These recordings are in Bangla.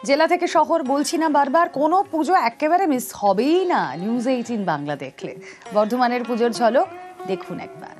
জেলা থেকে শহর বলছি না বারবার, কোনো পুজো একেবারে মিস হবেই না নিউজ 18 বাংলা দেখলে। বর্ধমানের পুজোর ঝলক দেখুন একবার।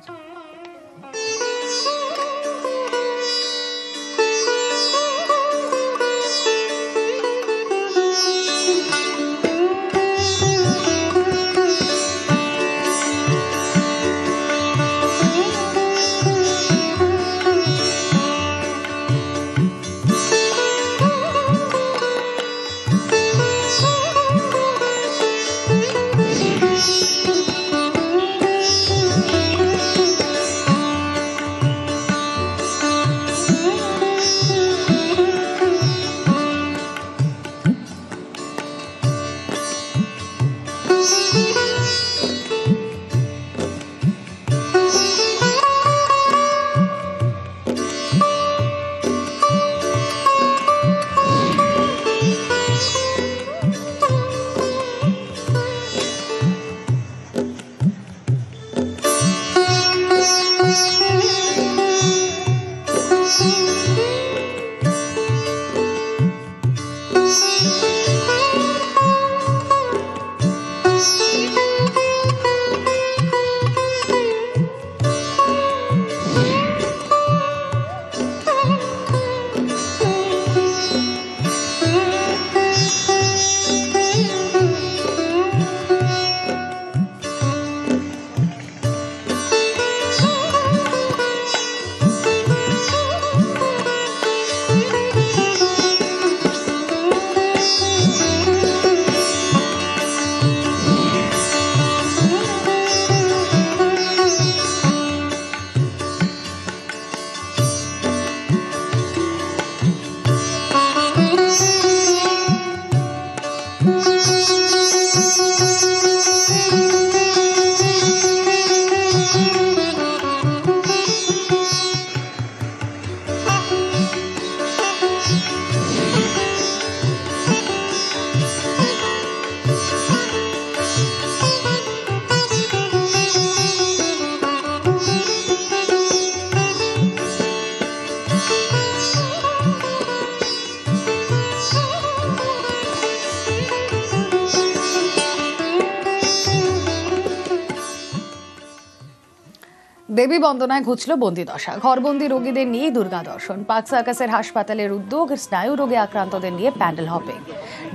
দেবী বন্দনায় ঘুচল বন্দি দশা। ঘরবন্দি রোগীদের নিয়ে দুর্গা দর্শন। পার্ক সার্কাসের হাসপাতালের উদ্যোগ, স্নায়ু রোগে আক্রান্তদের নিয়ে প্যান্ডেল হপিং।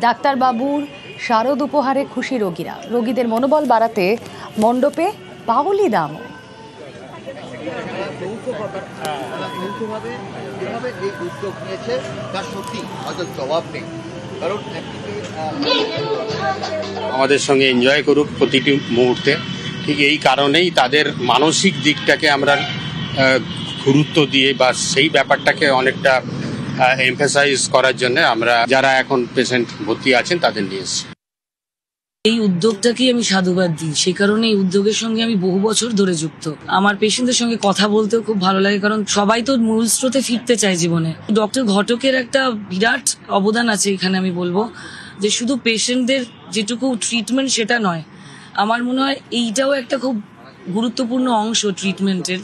ডাক্তারবাবুর শারদ উপহারে খুশি রোগীরা। রোগীদের মনোবল বাড়াতে মণ্ডপে বাউলি দামও। আমাদের সঙ্গে এনজয় করুক প্রতিটি মুহূর্তে। ঠিক এই কারণেই তাদের মানসিক দিকটাকে আমরা গুরুত্ব দিয়ে বা সেই ব্যাপারটাকে অনেকটা এমফাসাইজ করার জন্য আমরা যারা এখন পেশেন্ট ভর্তি আছেন তাদের নিয়ে এসেছি। এই উদ্যোগটাকেই আমি সাধুবাদ দিই, সেই কারণে এই উদ্যোগের সঙ্গে আমি বহু বছর ধরে যুক্ত। আমার পেশেন্টদের সঙ্গে কথা বলতেও খুব ভালো লাগে, কারণ সবাই তো মূল স্রোতে ফিরতে চায় জীবনে। ডক্টর ঘটকের একটা বিরাট অবদান আছে এখানে। আমি বলবো যে শুধু পেশেন্টদের যেটুকু ট্রিটমেন্ট সেটা নয়, আমার মনে হয় এইটাও একটা খুব গুরুত্বপূর্ণ অংশ ট্রিটমেন্টের।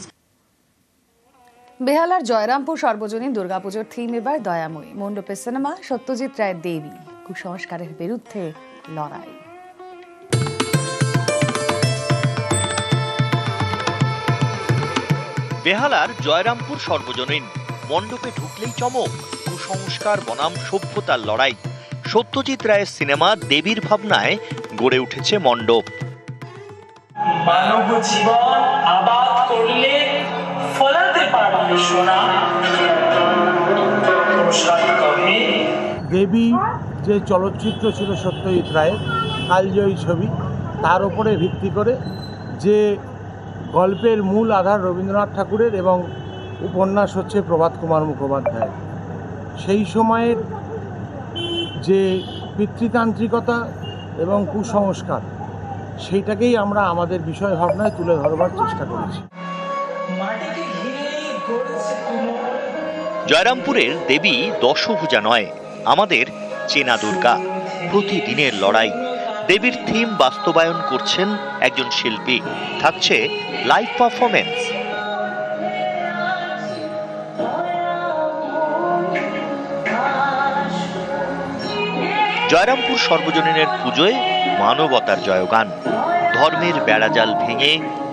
বেহালার জয়রামপুর সর্বজনীন দুর্গাপুজোর থিম এবার দয়াময়ী। মণ্ডপে সিনেমা, সত্যজিৎ রায়ের দেবী, কুসংস্কারের বিরুদ্ধে লড়াই। বেহালার জয়রামপুর সর্বজনীন মণ্ডপে ঢুকলেই চমক, কুসংস্কার বনাম সভ্যতার লড়াই। সত্যজিৎ রায়ের সিনেমা দেবীর ভাবনায় গড়ে উঠেছে মণ্ডপ। মানব জীবন আবাদ করলে ফলাতে পারবে সোনা। দেবী যে চলচ্চিত্র ছিল সত্যজিৎ রায়ের কালজয়ী ছবি, তার উপরে ভিত্তি করে যে গল্পের মূল আধার রবীন্দ্রনাথ ঠাকুরের এবং উপন্যাস হচ্ছে প্রভাত কুমার মুখোপাধ্যায়ের। সেই সময়ের যে পিতৃতান্ত্রিকতা এবং কুসংস্কার, সেইটাকেই আমরা আমাদের বিষয় ভাবনায় তুলে ধরবার চেষ্টা করেছি। জয়রামপুরের দেবী দশভুজা নয়, আমাদের চেনা দুর্গা। প্রতিদিনের লড়াই। দেবীর থিম বাস্তবায়ন করছেন একজন শিল্পী। থাকছে লাইভ পারফরমেন্স। জয়রামপুর সর্বজনীনের পুজোয় মানবতার জয়গান, ধর্মের বেড়াজাল ভেঙে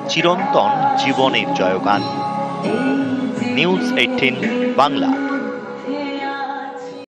চিরন্তন জীবনের জয়গান। নিউজ 18 বাংলা।